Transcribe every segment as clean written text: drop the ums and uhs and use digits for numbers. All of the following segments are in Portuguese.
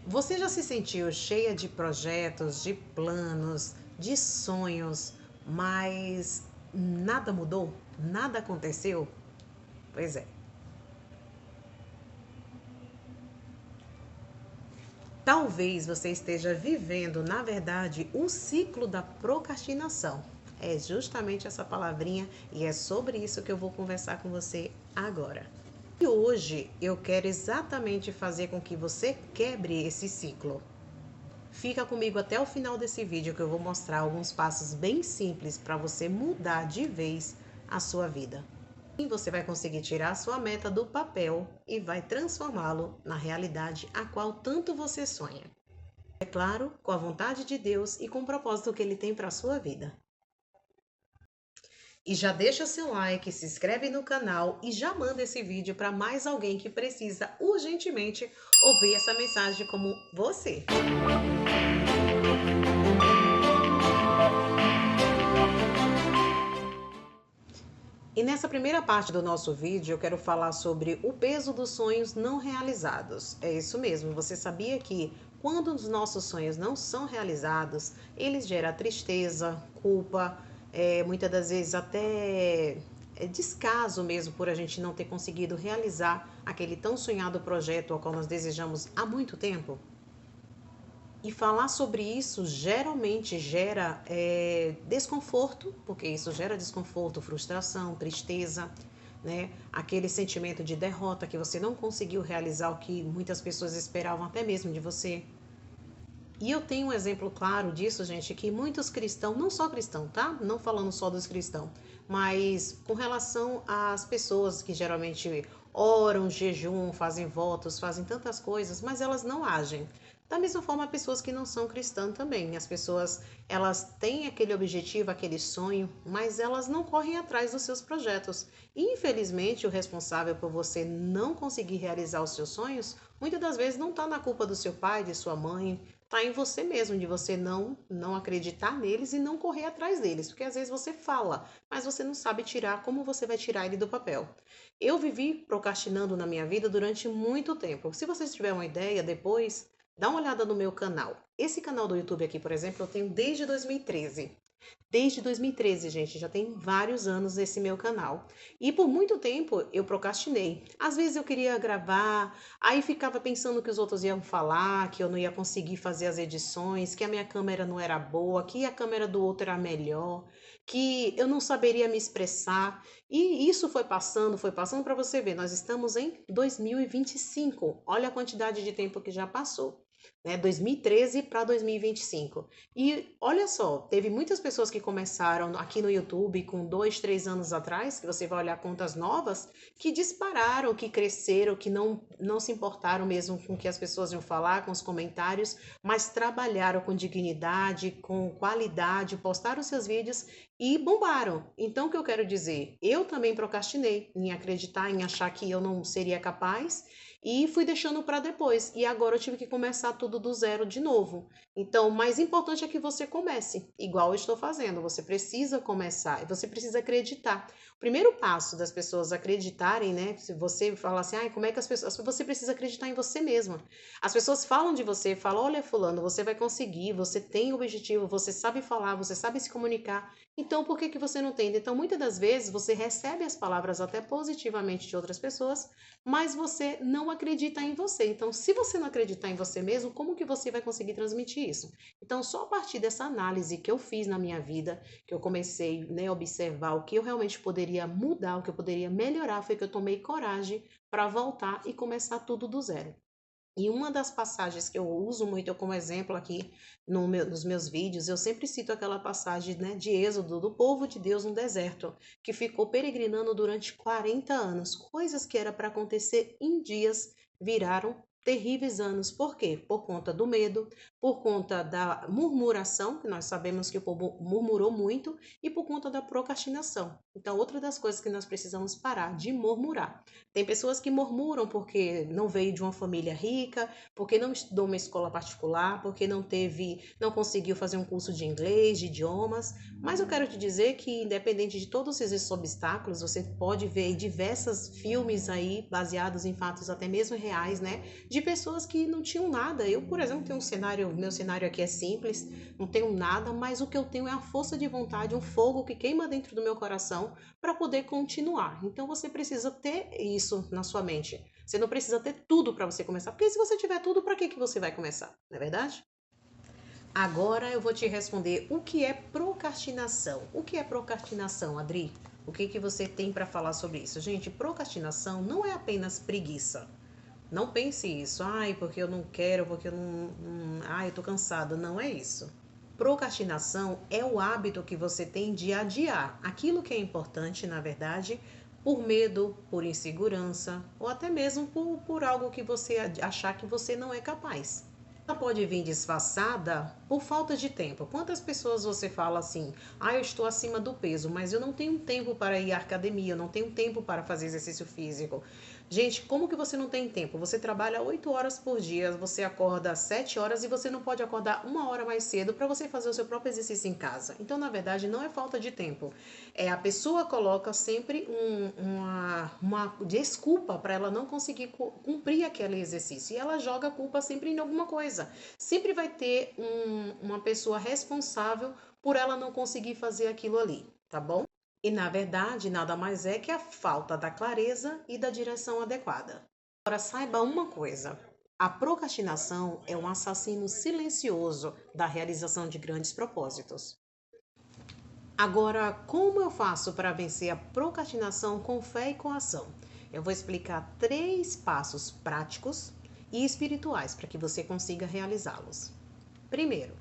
Você já se sentiu cheia de projetos, de planos, de sonhos, mas nada mudou? Nada aconteceu? Pois é. Talvez você esteja vivendo, na verdade, o ciclo da procrastinação. É justamente essa palavrinha e é sobre isso que eu vou conversar com você agora. E hoje eu quero exatamente fazer com que você quebre esse ciclo. Fica comigo até o final desse vídeo que eu vou mostrar alguns passos bem simples para você mudar de vez a sua vida. E você vai conseguir tirar a sua meta do papel e vai transformá-lo na realidade a qual tanto você sonha. É claro, com a vontade de Deus e com o propósito que Ele tem para a sua vida. E já deixa seu like, se inscreve no canal e já manda esse vídeo para mais alguém que precisa urgentemente ouvir essa mensagem como você. E nessa primeira parte do nosso vídeo eu quero falar sobre o peso dos sonhos não realizados. É isso mesmo, você sabia que quando os nossos sonhos não são realizados, eles geram tristeza, culpa, muitas das vezes até descaso mesmo por a gente não ter conseguido realizar aquele tão sonhado projeto ao qual nós desejamos há muito tempo? E falar sobre isso geralmente gera desconforto, porque isso gera desconforto, frustração, tristeza, né? Aquele sentimento de derrota que você não conseguiu realizar o que muitas pessoas esperavam até mesmo de você. E eu tenho um exemplo claro disso, gente, que muitos cristãos, não só cristãos, tá? Não falando só dos cristãos, mas com relação às pessoas que geralmente oram, jejum, fazem votos, fazem tantas coisas, mas elas não agem. Da mesma forma, pessoas que não são cristãs também. As pessoas, elas têm aquele objetivo, aquele sonho, mas elas não correm atrás dos seus projetos. E, infelizmente, o responsável por você não conseguir realizar os seus sonhos, muitas das vezes não está na culpa do seu pai, de sua mãe, tá em você mesmo, de você não acreditar neles e não correr atrás deles, porque às vezes você fala, mas você não sabe tirar como você vai tirar ele do papel. Eu vivi procrastinando na minha vida durante muito tempo. Se vocês tiverem uma ideia depois, dá uma olhada no meu canal. Esse canal do YouTube aqui, por exemplo, eu tenho desde 2013. Desde 2013, gente, já tem vários anos esse meu canal. E por muito tempo eu procrastinei. Às vezes eu queria gravar, aí ficava pensando que os outros iam falar, que eu não ia conseguir fazer as edições, que a minha câmera não era boa, que a câmera do outro era melhor, que eu não saberia me expressar. E isso foi passando para você ver. Nós estamos em 2025. Olha a quantidade de tempo que já passou, né? 2013 para 2025. E olha só, teve muitas pessoas que começaram aqui no YouTube com 2, 3 anos atrás, que você vai olhar contas novas, que dispararam, que cresceram, que não se importaram mesmo com o que as pessoas iam falar, com os comentários, mas trabalharam com dignidade, com qualidade, postaram seus vídeos e bombaram. Então, o que eu quero dizer? Eu também procrastinei em acreditar, em achar que eu não seria capaz e fui deixando para depois. E agora eu tive que começar tudo do zero de novo. Então, o mais importante é que você comece, igual eu estou fazendo. Você precisa começar, você precisa acreditar. O primeiro passo das pessoas acreditarem, né? Se você falar assim, como é que as pessoas. Você precisa acreditar em você mesma. As pessoas falam de você, falam: olha, Fulano, você vai conseguir, você tem objetivo, você sabe falar, você sabe se comunicar. Então, por que você não tem? Então, muitas das vezes você recebe as palavras até positivamente de outras pessoas, mas você não acredita em você. Então, se você não acreditar em você mesmo, como que você vai conseguir transmitir isso? Então, só a partir dessa análise que eu fiz na minha vida, que eu comecei, né, a observar o que eu realmente poderia mudar, o que eu poderia melhorar, foi que eu tomei coragem para voltar e começar tudo do zero. E uma das passagens que eu uso muito como exemplo aqui nos meus vídeos, eu sempre cito aquela passagem, né, de Êxodo, do povo de Deus no deserto, que ficou peregrinando durante 40 anos. Coisas que era para acontecer em dias viraram terríveis anos. Por quê? Por conta do medo, por conta da murmuração, que nós sabemos que o povo murmurou muito, e por conta da procrastinação. Então, outra das coisas que nós precisamos parar de murmurar. Tem pessoas que murmuram porque não veio de uma família rica, porque não estudou uma escola particular, porque não conseguiu fazer um curso de inglês, de idiomas. Mas eu quero te dizer que, independente de todos esses obstáculos, você pode ver diversos filmes aí baseados em fatos até mesmo reais, né? De pessoas que não tinham nada. Eu, por exemplo, tenho um cenário, meu cenário aqui é simples, não tenho nada, mas o que eu tenho é a força de vontade, um fogo que queima dentro do meu coração para poder continuar. Então você precisa ter isso na sua mente. Você não precisa ter tudo para você começar, porque se você tiver tudo, para que você vai começar? Não é verdade? Agora eu vou te responder o que é procrastinação. O que é procrastinação, Adri? O que você tem para falar sobre isso? Gente, procrastinação não é apenas preguiça. Não pense isso, ai, porque eu não quero, porque eu ai, eu tô cansada. Não é isso. Procrastinação é o hábito que você tem de adiar aquilo que é importante, na verdade, por medo, por insegurança, ou até mesmo por algo que você achar que você não é capaz. Ela pode vir disfarçada por falta de tempo. Quantas pessoas você fala assim: ah, eu estou acima do peso, mas eu não tenho tempo para ir à academia, eu não tenho tempo para fazer exercício físico. Gente, como que você não tem tempo? Você trabalha 8 horas por dia, você acorda às 7 horas e você não pode acordar uma hora mais cedo para você fazer o seu próprio exercício em casa. Então, na verdade, não é falta de tempo. É, a pessoa coloca sempre uma desculpa para ela não conseguir cumprir aquele exercício. E ela joga a culpa sempre em alguma coisa. Sempre vai ter uma pessoa responsável por ela não conseguir fazer aquilo ali, tá bom? E na verdade, nada mais é que a falta da clareza e da direção adequada. Agora, saiba uma coisa: a procrastinação é um assassino silencioso da realização de grandes propósitos. Agora, como eu faço para vencer a procrastinação com fé e com ação? Eu vou explicar 3 passos práticos e espirituais para que você consiga realizá-los. Primeiro,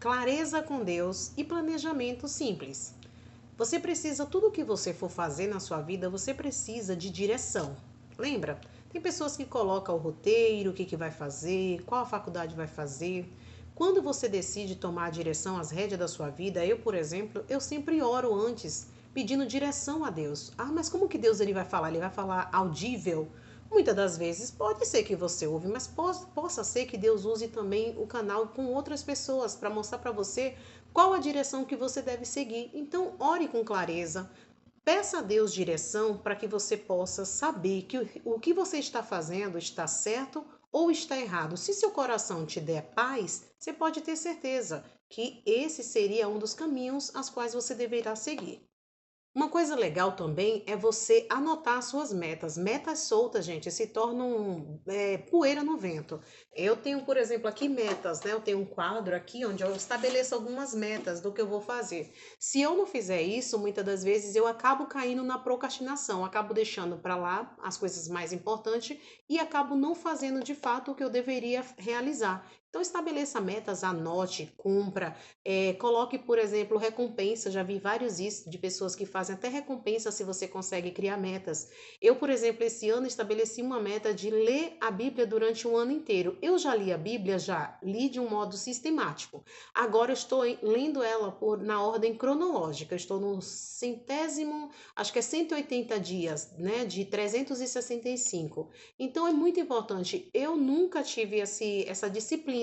clareza com Deus e planejamento simples. Você precisa, tudo que você for fazer na sua vida, você precisa de direção. Lembra? Tem pessoas que colocam o roteiro, o que vai fazer, qual a faculdade vai fazer. Quando você decide tomar a direção, as rédeas da sua vida, eu, por exemplo, eu sempre oro antes, pedindo direção a Deus. Ah, mas como que Deus ele vai falar? Ele vai falar audível? Muitas das vezes pode ser que você ouve, mas possa ser que Deus use também o canal com outras pessoas para mostrar para você qual a direção que você deve seguir. Então, ore com clareza. Peça a Deus direção para que você possa saber que o que você está fazendo está certo ou está errado. Se seu coração te der paz, você pode ter certeza que esse seria um dos caminhos aos quais você deverá seguir. Uma coisa legal também é você anotar suas metas. Metas soltas, gente, se tornam poeira no vento. Eu tenho, por exemplo, aqui metas, né? Eu tenho um quadro aqui onde eu estabeleço algumas metas do que eu vou fazer. Se eu não fizer isso, muitas das vezes eu acabo caindo na procrastinação, acabo deixando para lá as coisas mais importantes e acabo não fazendo de fato o que eu deveria realizar. Então, estabeleça metas, anote, cumpra, coloque, por exemplo, recompensa. Já vi vários isso de pessoas que fazem até recompensa se você consegue criar metas. Eu, por exemplo, esse ano estabeleci uma meta de ler a Bíblia durante um ano inteiro. Eu já li a Bíblia, já li de um modo sistemático. Agora eu estou lendo ela na ordem cronológica. Eu estou no centésimo, acho que é 180 dias, né, de 365. Então é muito importante. Eu nunca tive essa disciplina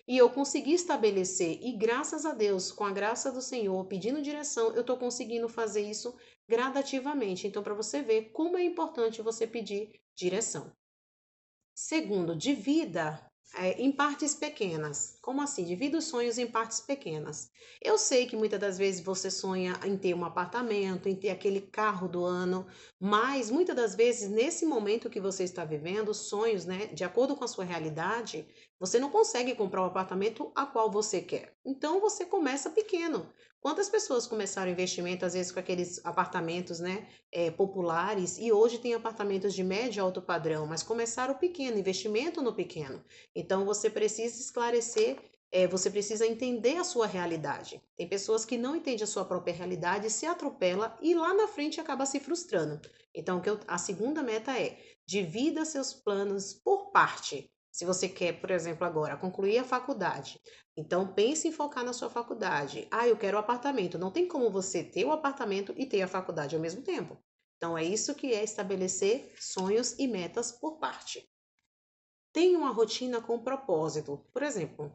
e eu consegui estabelecer, e graças a Deus, com a graça do Senhor, pedindo direção, eu estou conseguindo fazer isso gradativamente. Então, para você ver como é importante você pedir direção. Segundo, divida em partes pequenas. Como assim? Divida os sonhos em partes pequenas. Eu sei que muitas das vezes você sonha em ter um apartamento, em ter aquele carro do ano, mas muitas das vezes, nesse momento que você está vivendo, sonhos, né, de acordo com a sua realidade, você não consegue comprar o apartamento a qual você quer. Então você começa pequeno. Quantas pessoas começaram investimento, às vezes, com aqueles apartamentos, né, populares, e hoje tem apartamentos de médio e alto padrão, mas começaram pequeno, investimento no pequeno. Então você precisa esclarecer, você precisa entender a sua realidade. Tem pessoas que não entendem a sua própria realidade, se atropela e lá na frente acaba se frustrando. Então a segunda meta é: divida seus planos por parte. Se você quer, por exemplo, agora concluir a faculdade, então pense em focar na sua faculdade. Ah, eu quero o apartamento. Não tem como você ter o apartamento e ter a faculdade ao mesmo tempo. Então é isso que é estabelecer sonhos e metas por parte. Tenha uma rotina com propósito. Por exemplo,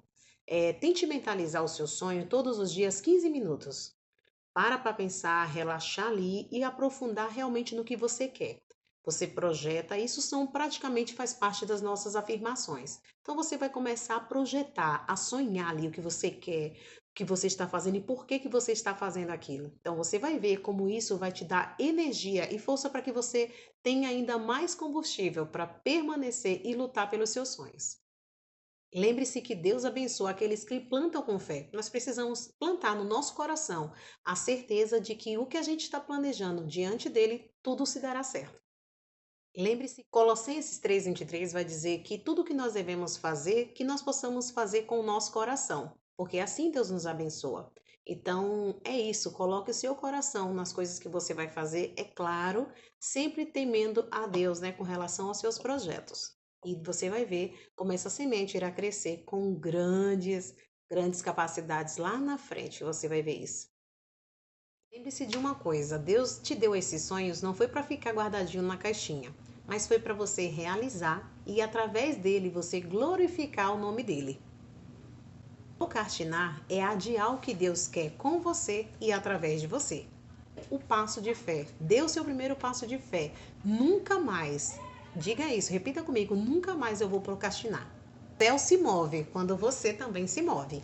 tente mentalizar o seu sonho todos os dias 15 minutos. Para pensar, relaxar ali e aprofundar realmente no que você quer. Você projeta, isso são praticamente faz parte das nossas afirmações. Então você vai começar a projetar, a sonhar ali o que você quer, o que você está fazendo e por que você está fazendo aquilo. Então você vai ver como isso vai te dar energia e força para que você tenha ainda mais combustível para permanecer e lutar pelos seus sonhos. Lembre-se que Deus abençoa aqueles que plantam com fé. Nós precisamos plantar no nosso coração a certeza de que o que a gente está planejando diante dele, tudo se dará certo. Lembre-se, Colossenses 3:23 vai dizer que tudo que nós devemos fazer, que nós possamos fazer com o nosso coração, porque assim Deus nos abençoa. Então, é isso, coloque o seu coração nas coisas que você vai fazer, é claro, sempre temendo a Deus, né, com relação aos seus projetos. E você vai ver como essa semente irá crescer com grandes capacidades lá na frente, você vai ver isso. Lembre-se de uma coisa: Deus te deu esses sonhos não foi para ficar guardadinho na caixinha, mas foi para você realizar e através dele você glorificar o nome dele. Procrastinar é adiar o que Deus quer com você e através de você. O passo de fé. Dê o seu primeiro passo de fé. Nunca mais. Diga isso, repita comigo: nunca mais eu vou procrastinar. O céu se move quando você também se move.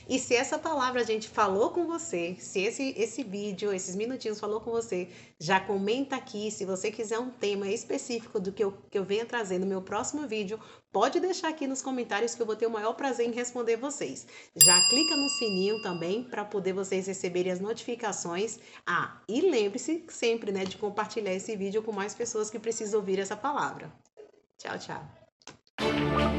E se essa palavra a gente falou com você, se esse vídeo, esses minutinhos falou com você, já comenta aqui. Se você quiser um tema específico do que eu venha trazer no meu próximo vídeo, pode deixar aqui nos comentários que eu vou ter o maior prazer em responder vocês. Já clica no sininho também para poder vocês receberem as notificações. Ah, e lembre-se sempre, né, de compartilhar esse vídeo com mais pessoas que precisam ouvir essa palavra. Tchau, tchau.